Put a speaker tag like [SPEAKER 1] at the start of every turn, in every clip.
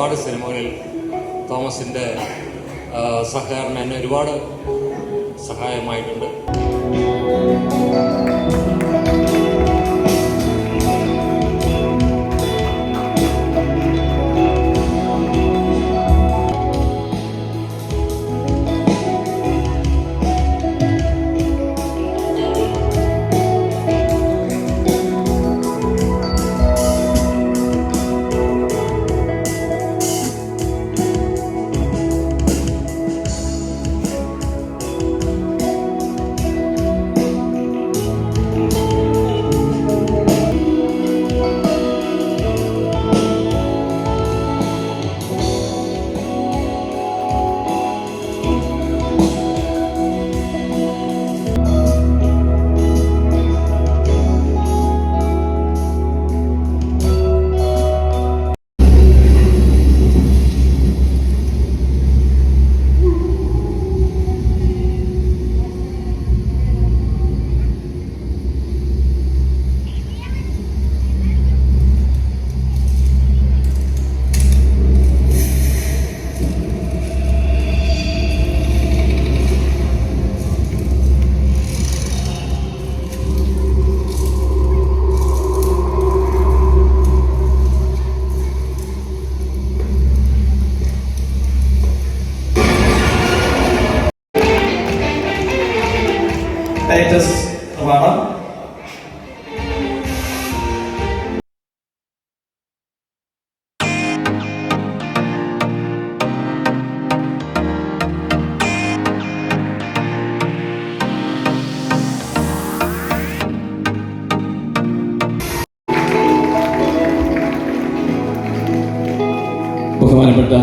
[SPEAKER 1] ഒരുപാട് സിനിമകളിൽ തോമസിൻ്റെ സഹകരണം എന്നെ ഒരുപാട് സഹായമായിട്ടുണ്ട്.
[SPEAKER 2] ടൈറ്റസ് അവാർഡ് ബഹുമാനപ്പെട്ട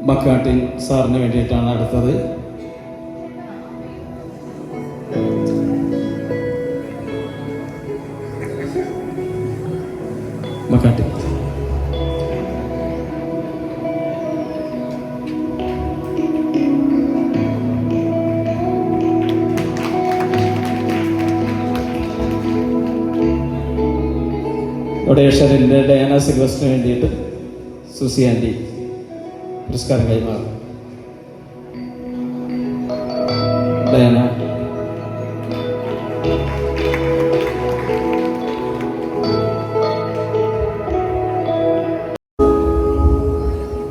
[SPEAKER 2] മക്കാട്ടിൻ സാറിന് വേണ്ടിയിട്ടാണ് അടുത്തത്. മക്കാട്ടിൻ ഒഡേഷറിൻ്റെ ഡയാന സിൽവസ്റ്റിന് വേണ്ടിയിട്ട് സുസി ആൻറ്റി പുരസ്കാരം കൈമാറും. ഡയാന.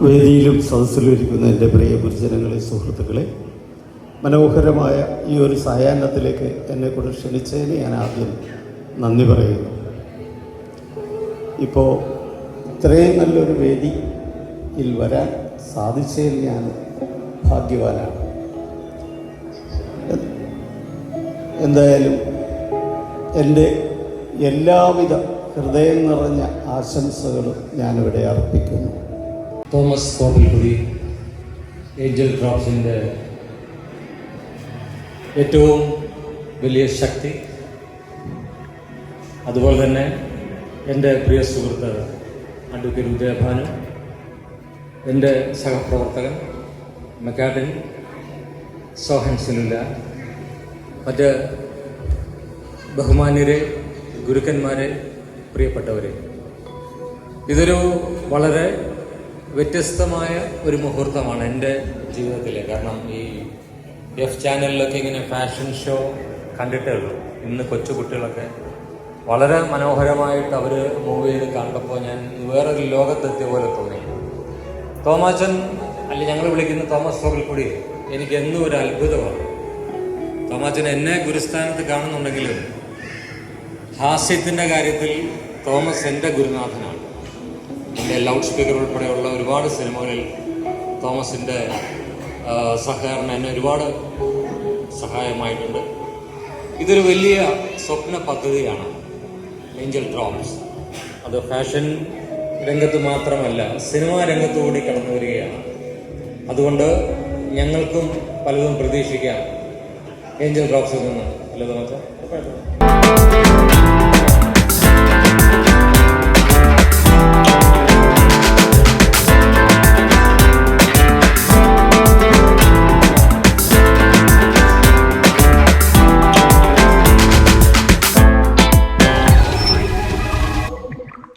[SPEAKER 3] വേദിയിലും സദസ്സിലും ഇരിക്കുന്ന എൻ്റെ പ്രിയ ഗുരുജനങ്ങളെ, സുഹൃത്തുക്കളെ, മനോഹരമായ ഈ ഒരു സായാഹ്നത്തിലേക്ക് എന്നെക്കൊണ്ട് ക്ഷണിച്ചതിന് ഞാൻ ആദ്യം നന്ദി പറയുന്നു. ഇപ്പോൾ ഇത്രയും നല്ലൊരു വേദിയിൽ വരാൻ സാധിച്ചതിൽ ഞാൻ ഭാഗ്യവാനാണ്. എന്തായാലും എൻ്റെ എല്ലാവിധ ഹൃദയം നിറഞ്ഞ ആശംസകളും ഞാനിവിടെ അർപ്പിക്കുന്നു.
[SPEAKER 1] തോമസ് കോപ്പിൽക്കുടി ഏഞ്ചൽ ഡ്രോപ്സിൻ്റെ ഏറ്റവും വലിയ ശക്തി, അതുപോലെ തന്നെ എൻ്റെ പ്രിയ സുഹൃത്ത് അഡ്വക്കേറ്റ് ഉദയഭാനു, എൻ്റെ സഹപ്രവർത്തകൻ മക്കാട്ടിൻ, സോഹൻ സിനുല, മറ്റ് ബഹുമാന്യരെ, ഗുരുക്കന്മാരെ, പ്രിയപ്പെട്ടവരെ, ഇതൊരു വളരെ വ്യത്യസ്തമായ ഒരു മുഹൂർത്തമാണ് എൻ്റെ ജീവിതത്തിലെ. കാരണം ഈ എഫ് ചാനലിലൊക്കെ ഇങ്ങനെ ഫാഷൻ ഷോ കണ്ടിട്ടേ ഉള്ളൂ. ഇന്ന് കൊച്ചു കുട്ടികളൊക്കെ വളരെ മനോഹരമായിട്ട് അവർ മൂവ് ചെയ്ത് കണ്ടപ്പോൾ ഞാൻ വേറൊരു ലോകത്തെത്തിയ പോലെ തോന്നി. തോമാച്ചൻ, അല്ലെങ്കിൽ ഞങ്ങൾ വിളിക്കുന്ന തോമസ് കോപ്പിൽക്കുടി, എനിക്ക് എന്നും ഒരു അത്ഭുതമാണ്. തോമാച്ചൻ എന്നെ ഗുരുസ്ഥാനത്ത് കാണുന്നുണ്ടെങ്കിലും ഹാസ്യത്തിൻ്റെ കാര്യത്തിൽ തോമസ് എൻ്റെ ഗുരുനാഥനാണ്. എൻ്റെ ലൗഡ് സ്പീക്കർ ഉൾപ്പെടെയുള്ള ഒരുപാട് സിനിമകളിൽ തോമസിൻ്റെ സഹകരണം എന്നെ ഒരുപാട് സഹായമായിട്ടുണ്ട്. ഇതൊരു വലിയ സ്വപ്ന പദ്ധതിയാണ് ഏഞ്ചൽ ഡ്രോപ്സ്. അത് ഫാഷൻ രംഗത്ത് മാത്രമല്ല, സിനിമാ രംഗത്തുകൂടി കടന്നു വരികയാണ്. അതുകൊണ്ട് ഞങ്ങൾക്കും പലതും പ്രതീക്ഷിക്കാം ഏഞ്ചൽ ഡ്രോപ്സിൽ നിന്ന്. അല്ലേ തോമസ്?